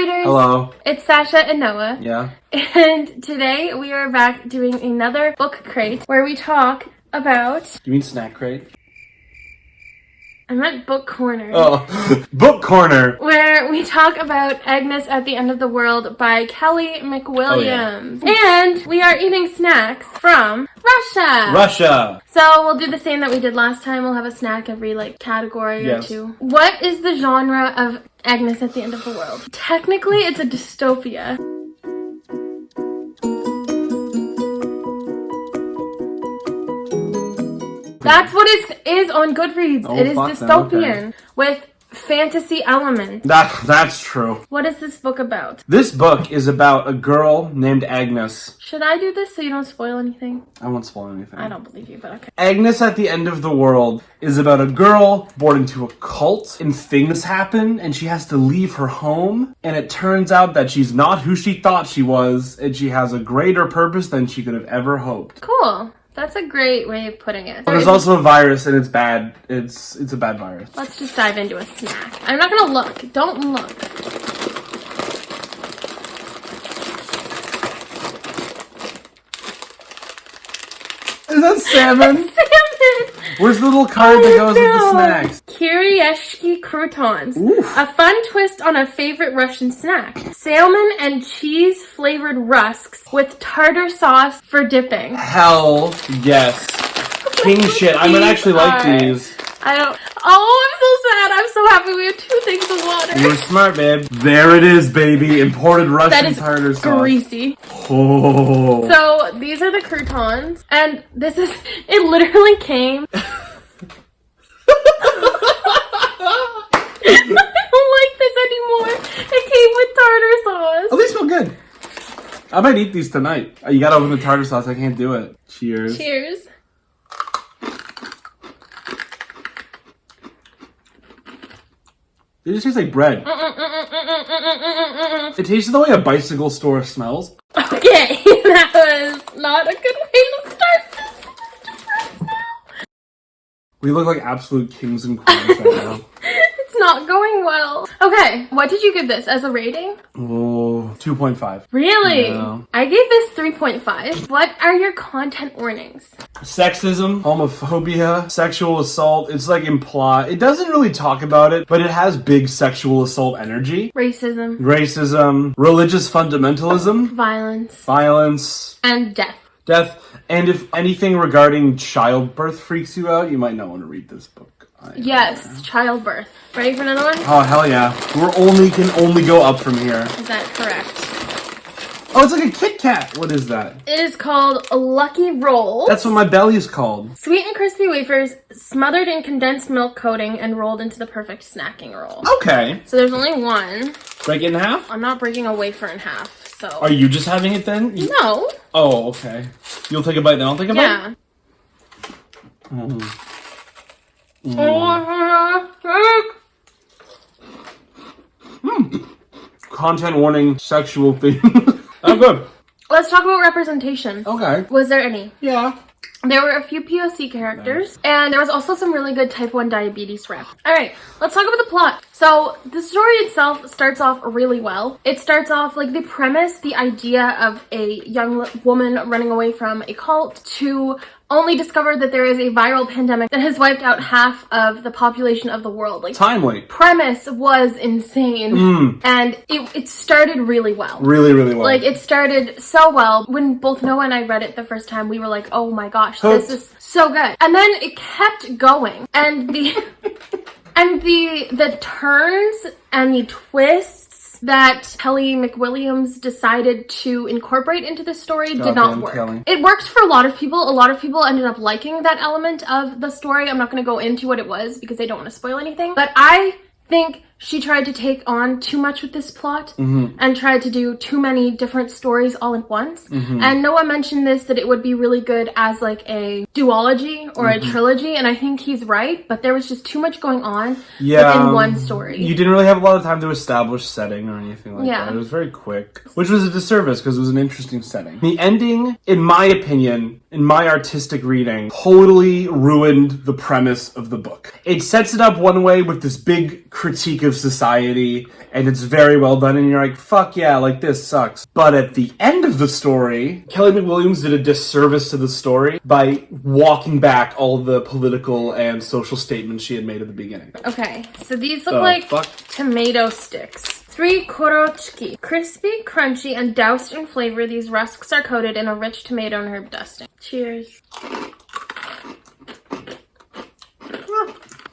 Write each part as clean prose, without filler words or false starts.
readers. Hello. It's Sasha and Noah. Yeah. And today we are back doing another book crate where we talk about... You mean snack crate? I meant book corner. Oh, book corner. Where we talk about Agnes at the End of the World by Kelly mcwilliams. Oh, yeah. And we are eating snacks from Russia. So we'll do the same that we did last time. We'll have a snack every category or two. What is the genre of Agnes at the End of the World? Technically, it's a dystopia. That's what it is on Goodreads. Oh, it is dystopian with fantasy elements. That's true. What is this book about? This book is about a girl named Agnes. Should I do this so you don't spoil anything? I won't spoil anything. I don't believe you, but okay. Agnes at the End of the World is about a girl born into a cult, and things happen, and she has to leave her home, and it turns out that she's not who she thought she was, and she has a greater purpose than she could have ever hoped. Cool. That's a great way of putting it. There's also a virus, and it's bad. It's a bad virus. Let's just dive into a snack. I'm not gonna look. Don't look. Is that salmon? It's salmon! Where's the little card that goes with the snacks? Kirieshki croutons. Oof. A fun twist on a favorite Russian snack. Salmon and cheese-flavored rusks with tartar sauce for dipping. Hell yes. King shit. I might actually like these. I don't... Oh, I'm so sad. I'm so happy we have two things of water. You were smart, babe. There it is, baby. Imported Russian tartar sauce. That is greasy. Oh. So, these are the croutons. And this is... It literally came... I don't like this anymore. It came with tartar sauce. At least feel good. I might eat these tonight. You gotta open the tartar sauce. I can't do it. Cheers. Cheers. They just taste like bread. It tastes the way a bicycle store smells. Okay, that was not a good way to start this. We look like absolute kings and queens right now. It's not going well. Okay, what did you give this as a rating? Oh, 2.5. Really? Yeah. I gave this 3.5. What are your content warnings? Sexism, homophobia, sexual assault. It's like implied. It doesn't really talk about it, but it has big sexual assault energy. Racism. Religious fundamentalism. Violence. And death. And if anything regarding childbirth freaks you out, you might not want to read this book. Yes, childbirth. Ready for another one? Oh, hell yeah. Can only go up from here. Is that correct? Oh, it's like a Kit Kat. What is that? It is called Lucky Rolls. That's what my belly's called. Sweet and crispy wafers smothered in condensed milk coating and rolled into the perfect snacking roll. Okay. So there's only one. Break it in half? I'm not breaking a wafer in half, so... Are you just having it then? No. Oh, okay. You'll take a bite, then I'll take a bite? Yeah. Content warning, sexual theme. Oh, good. Let's talk about representation. Okay. Was there any? Yeah. There were a few POC characters, and there was also some really good type 1 diabetes rep. Alright, let's talk about the plot. So, the story itself starts off really well. It starts off, like, the premise, the idea of a young woman running away from a cult to only discover that there is a viral pandemic that has wiped out half of the population of the world. Like, timely. Premise was insane. And it started really well. Really, really well. Like, it started so well. When both Noah and I read it the first time, we were like, oh my gosh, this is so good. And then it kept going. And the turns and the twists that Kelly mcwilliams decided to incorporate into the story did not work. Kelly. It worked for a lot of people. A lot of people ended up liking that element of the story. I'm not going to go into what it was because I don't want to spoil anything. But I think she tried to take on too much with this plot and tried to do too many different stories all at once. And Noah mentioned this, that it would be really good as like a duology or a trilogy, and I think he's right, but there was just too much going on within one story. You didn't really have a lot of time to establish setting or anything like that. It was very quick, which was a disservice because it was an interesting setting. The ending, in my opinion, in my artistic reading, totally ruined the premise of the book. It sets it up one way with this big critique of society, and it's very well done, and you're like, fuck yeah, like, this sucks. But at the end of the story, Kelly McWilliams did a disservice to the story by walking back all the political and social statements she had made at the beginning. Okay, so these look like tomato sticks. 3 korochki. Crispy, crunchy, and doused in flavor, these rusks are coated in a rich tomato and herb dusting. Cheers.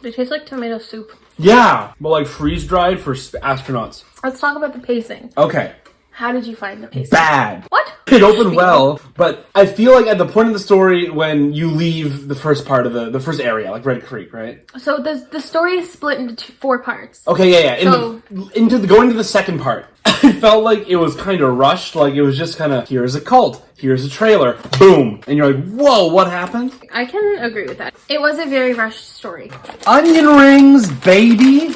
They taste like tomato soup. Yeah, but like freeze-dried for astronauts. Let's talk about the pacing. Okay. How did you find the pacing? Bad. What? It opened well, but I feel like at the point of the story when you leave the first part of the first area, like Red Creek, right? So the story is split into 4 parts. Okay, yeah. Going to the second part, I felt like it was kind of rushed. Like it was just kind of, here's a cult, here's a trailer, boom, and you're like, whoa, what happened? I can agree with that. It was a very rushed story. Onion rings, baby.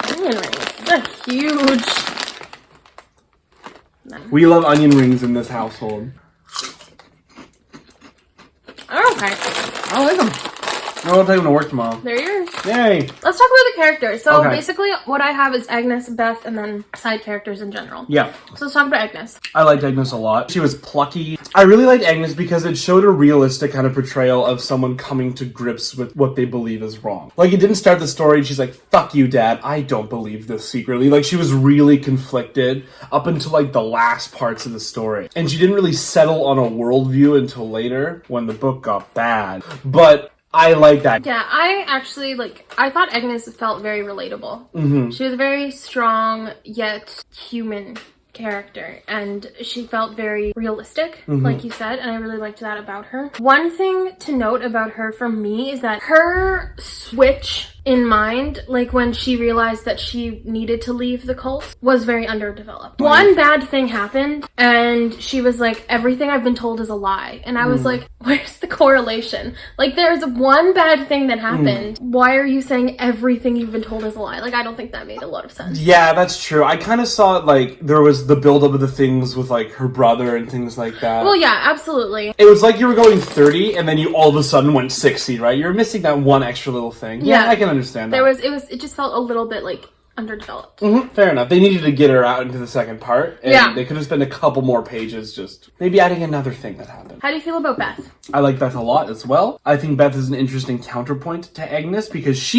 Onion rings. That's a huge. We love onion rings in this household. Oh, okay. I like them. I'll take them to work tomorrow. They're yours. Yay. Let's talk about the characters. So Okay. basically what I have is Agnes, Beth, and then side characters in general. Yeah. So let's talk about Agnes. I liked Agnes a lot. She was plucky. I really liked Agnes because it showed a realistic kind of portrayal of someone coming to grips with what they believe is wrong. Like, it didn't start the story and she's like, fuck you, Dad, I don't believe this secretly. Like, she was really conflicted up until, like, the last parts of the story. And she didn't really settle on a worldview until later when the book got bad. But I like that. Yeah, I actually, I thought Agnes felt very relatable. Mm-hmm. She was a very strong, yet human character, and she felt very realistic, like you said, and I really liked that about her. One thing to note about her from me is that her switch in mind, like when she realized that she needed to leave the cult, was very underdeveloped. One bad thing happened, and she was like, everything I've been told is a lie. And I was like, where's the correlation? Like, there's one bad thing that happened. Why are you saying everything you've been told is a lie? Like, I don't think that made a lot of sense. Yeah, that's true. I kind of saw it like there was the buildup of the things with like her brother and things like that. Well, yeah, absolutely. It was like you were going 30 and then you all of a sudden went 60, right? You're missing that one extra little thing. Yeah, I can understand that. It just felt a little bit like underdeveloped. Fair enough. They needed to get her out into the second part, and they could have spent a couple more pages just maybe adding another thing that happened. How do you feel about Beth? I like Beth a lot as well. I think Beth is an interesting counterpoint to Agnes because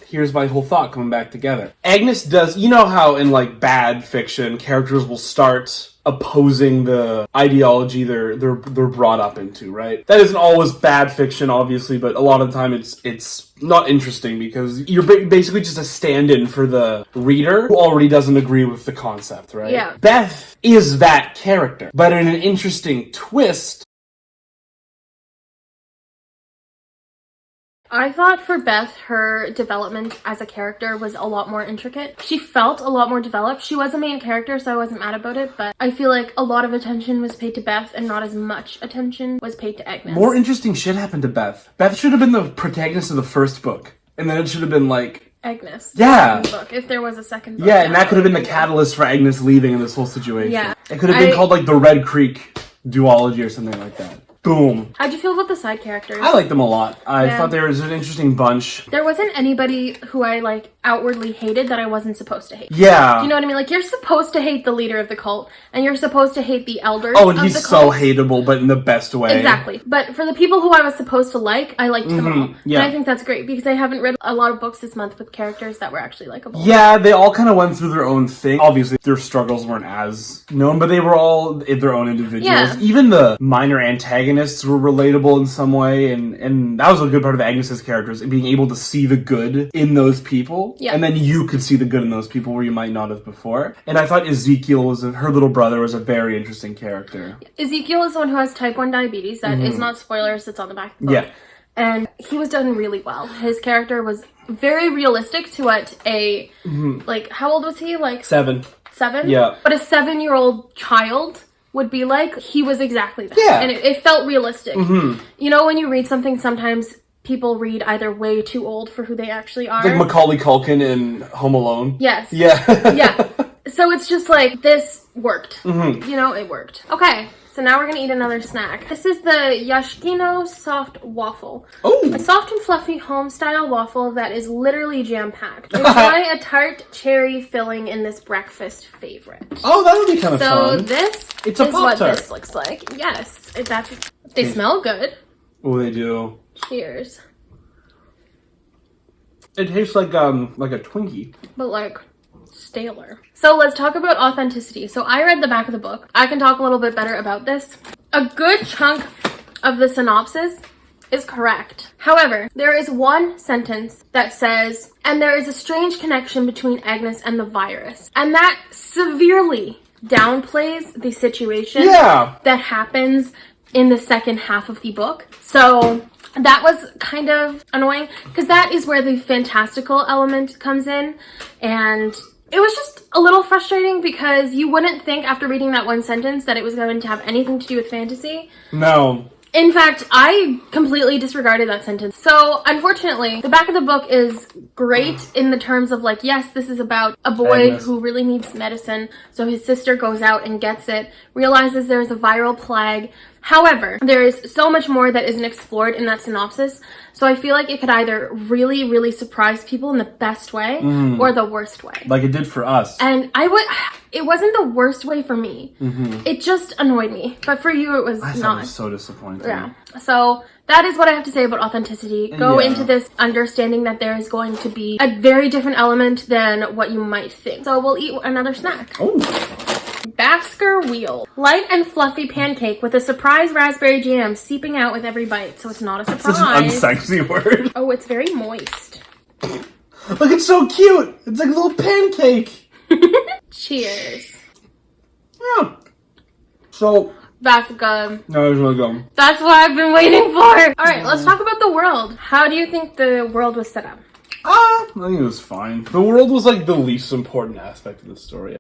here's my whole thought coming back together. Agnes does, you know how in like bad fiction, characters will start opposing the ideology they're brought up into, right? That isn't always bad fiction, obviously, but a lot of the time it's not interesting because you're basically just a stand-in for the reader who already doesn't agree with the concept, right? Yeah. Beth is that character, but in an interesting twist. I thought for Beth, her development as a character was a lot more intricate. She felt a lot more developed. She was a main character, so I wasn't mad about it, but I feel like a lot of attention was paid to Beth and not as much attention was paid to Agnes. More interesting shit happened to Beth. Beth should have been the protagonist of the first book, and then it should have been like Agnes. Yeah. Book, if there was a second book. Yeah, and that could have been the catalyst for Agnes leaving in this whole situation. Yeah. It could have been called like the Red Creek duology or something like that. Boom. How'd you feel about the side characters? I liked them a lot. I thought there was an interesting bunch. There wasn't anybody who I outwardly hated that I wasn't supposed to hate. Yeah. Do you know what I mean? Like, you're supposed to hate the leader of the cult, and you're supposed to hate the elders Oh, and of he's the so cult. hateable, but in the best way. Exactly. But for the people who I was supposed to like, I liked them all. Yeah. And I think that's great, because I haven't read a lot of books this month with characters that were actually likable. Yeah, they all kind of went through their own thing. Obviously, their struggles weren't as known, but they were all their own individuals. Yeah. Even the minor antagonists were relatable in some way, and that was a good part of Agnes's characters, being able to see the good in those people, and then you could see the good in those people where you might not have before. And I thought Ezekiel her little brother was a very interesting character. Ezekiel is the one who has type 1 diabetes. That is not spoilers, it's on the back of the book. Yeah. And he was done really well. His character was very realistic to what a, how old was he? 7. 7? Yeah. But a 7-year-old child would be like. He was exactly that. Yeah. And it felt realistic. You know, when you read something, sometimes people read either way too old for who they actually are. Like Macaulay Culkin in Home Alone. Yes. Yeah. Yeah. So it's just this worked. You know, it worked. Okay. So now we're gonna eat another snack. This is the Yashkino soft waffle. Oh! A soft and fluffy home-style waffle that is literally jam-packed. Enjoy a tart cherry filling in this breakfast favorite. Oh, that would be kind of So fun. this It's a is what Pop-Tart. this looks like. Yes, they smell good. Oh, they do. Cheers. It tastes like a Twinkie. But like staler. So let's talk about authenticity. So I read the back of the book. I can talk a little bit better about this. A good chunk of the synopsis is correct. However, there is one sentence that says, and there is a strange connection between Agnes and the virus. And that severely downplays the situation that happens in the second half of the book. So that was kind of annoying because that is where the fantastical element comes in, and it was just a little frustrating because you wouldn't think after reading that one sentence that it was going to have anything to do with fantasy. No. In fact, I completely disregarded that sentence. So, unfortunately, the back of the book is great in the terms of like, yes, this is about a boy who really needs medicine. So his sister goes out and gets it, realizes there's a viral plague. However, there is so much more that isn't explored in that synopsis. So I feel like it could either really, really surprise people in the best way or the worst way. Like it did for us. And it wasn't the worst way for me. It just annoyed me. But for you, it was I not. thought it was so disappointing. Yeah. So that is what I have to say about authenticity. Go into this understanding that there is going to be a very different element than what you might think. So we'll eat another snack. Oh. Basker Wheel. Light and fluffy pancake with a surprise raspberry jam seeping out with every bite. So it's not a surprise. Such an unsexy word. Oh, it's very moist. Look, it's so cute. It's like a little pancake. Cheers. Yeah. So. That's good. No, it was really good. That's what I've been waiting for. Alright, let's talk about the world. How do you think the world was set up? I think it was fine. The world was like the least important aspect of the story.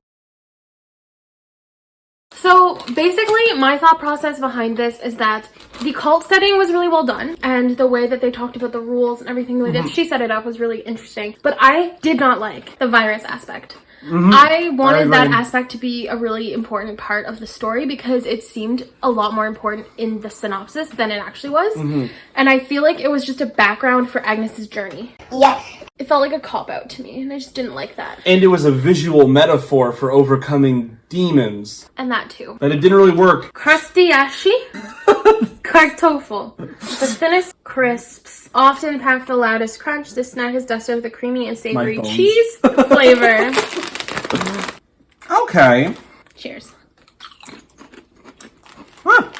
So basically, my thought process behind this is that the cult setting was really well done, and the way that they talked about the rules and everything, the way that she set it up was really interesting. But I did not like the virus aspect. I wanted that aspect to be a really important part of the story because it seemed a lot more important in the synopsis than it actually was. And I feel like it was just a background for Agnes's journey. Yes. It felt like a cop-out to me, and I just didn't like that. And it was a visual metaphor for overcoming demons. And that too. But it didn't really work. Crustiashi Kartoffel. The thinnest crisps often pack the loudest crunch. This snack is dusted with a creamy and savory cheese flavor. Okay. Cheers. Huh.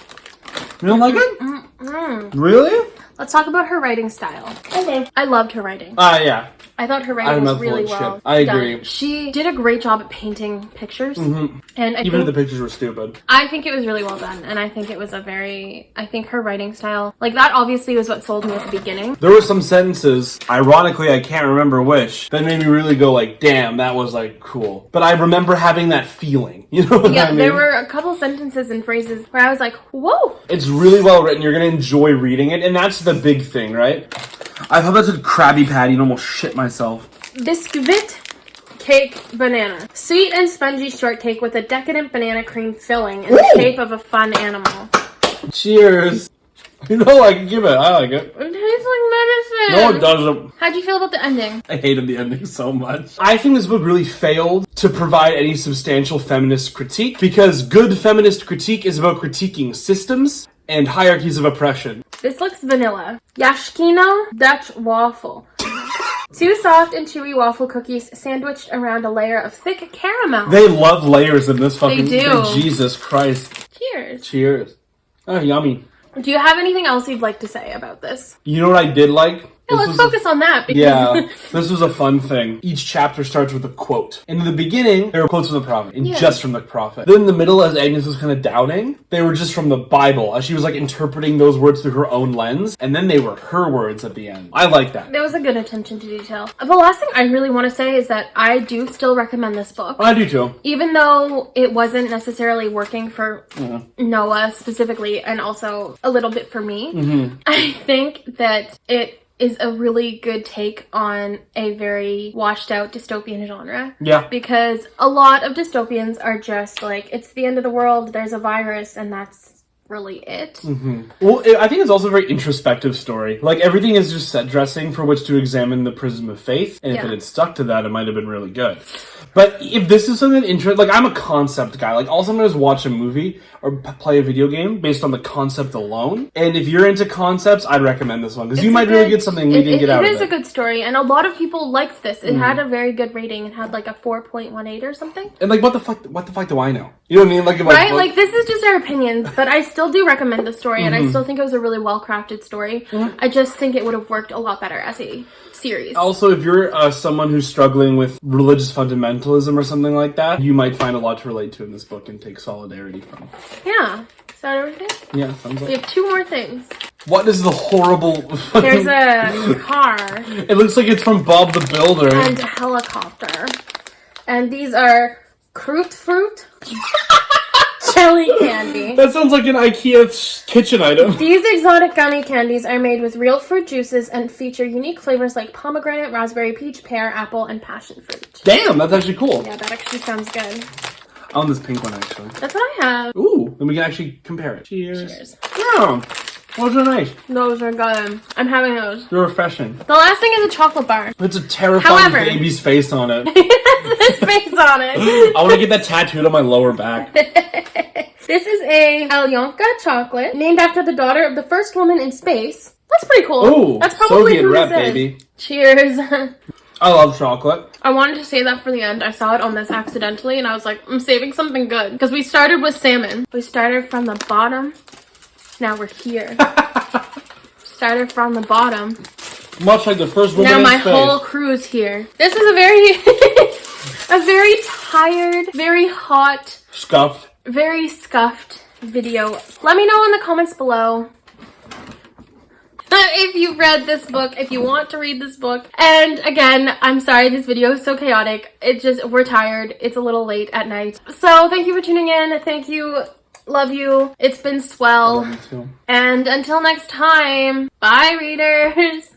You don't like it? Really? Let's talk about her writing style. Okay. I loved her writing. Yeah. I thought her writing was really well I agree. done. She did a great job at painting pictures. And Even if the pictures were stupid. I think it was really well done. And I think it was I think her writing style, like that obviously was what sold me at the beginning. There were some sentences, ironically I can't remember which, that made me really go like, damn, that was like cool. But I remember having that feeling. You know what I mean? There were a couple sentences and phrases where I was like, whoa. It's really well written. You're going to enjoy reading it. And that's the big thing, right? I thought that said Krabby Patty and almost shit myself. Biscuit cake banana. Sweet and spongy shortcake with a decadent banana cream filling in the shape of a fun animal. Cheers. You know, I can give it. I like it. It tastes like medicine. No, it doesn't. How'd you feel about the ending? I hated the ending so much. I think this book really failed to provide any substantial feminist critique because good feminist critique is about critiquing systems and hierarchies of oppression. This looks vanilla. Yashkino Dutch waffle. Two soft and chewy waffle cookies sandwiched around a layer of thick caramel. They love layers in this fucking They do. Jesus Christ. Cheers. Cheers. Oh, yummy. Do you have anything else you'd like to say about this? You know what I did like? Yeah, let's focus on that. Because Yeah, this was a fun thing. Each chapter starts with a quote. In the beginning, there were quotes from the prophet, and just from the prophet. Then in the middle, as Agnes was kind of doubting, they were just from the Bible, as she was like interpreting those words through her own lens, and then they were her words at the end. I like that. There was a good attention to detail. The last thing I really want to say is that I do still recommend this book. I do too. Even though it wasn't necessarily working for Noah specifically, and also a little bit for me, I think that it is a really good take on a very washed out dystopian genre. Yeah. Because a lot of dystopians are just like, it's the end of the world, there's a virus, and that's really it. Mm-hmm. Well, I think it's also a very introspective story. Like, everything is just set dressing for which to examine the prism of faith, and if it had stuck to that, it might have been really good. But if this is something like, I'm a concept guy. Like, all someone is watch a movie or play a video game based on the concept alone. And if you're into concepts, I'd recommend this one, because you might really get something we didn't get out of it. It is a good story, and a lot of people liked this. It had a very good rating. It had like a 4.18 or something. And like, what the fuck do I know? You know what I mean? Like, right? Like, this is just our opinions, but I still do recommend the story, and I still think it was a really well-crafted story. I just think it would have worked a lot better as a series. Also, if you're someone who's struggling with religious fundamentalism or something like that, you might find a lot to relate to in this book and take solidarity from. Yeah. Is that everything? Yeah, sounds like. We have 2 more things. What is the horrible... There's a car. It looks like it's from Bob the Builder. And a helicopter. And these are Croot Fruit jelly candy. That sounds like an IKEA kitchen item. These exotic gummy candies are made with real fruit juices and feature unique flavors like pomegranate, raspberry, peach, pear, apple, and passion fruit. Damn, that's actually cool. Yeah, that actually sounds good. I want this pink one, actually. That's what I have. Ooh, then we can actually compare it. Cheers. Cheers. Yeah, those are nice. Those are good. I'm having those. They're refreshing. The last thing is a chocolate bar. It's a terrifying baby's face on it. This face on it. I want to get that tattooed on my lower back. This is a Alyonka chocolate, named after the daughter of the first woman in space. That's pretty cool. Ooh, that's probably Soviet who rep, this is. baby. Cheers. I love chocolate. I wanted to say that for the end. I saw it on this accidentally, and I was like, I'm saving something good. Because we started with salmon. We started from the bottom. Now we're here. Started from the bottom. Much like the first woman in space. Now my whole crew's here. This is a very, a very tired, very hot, very scuffed video. Let me know in the comments below if you read this book, if you want to read this book. And again, I'm sorry this video is so chaotic. We're tired. It's a little late at night. So thank you for tuning in. Thank you. Love you. It's been swell. I love you too. And until next time, bye readers.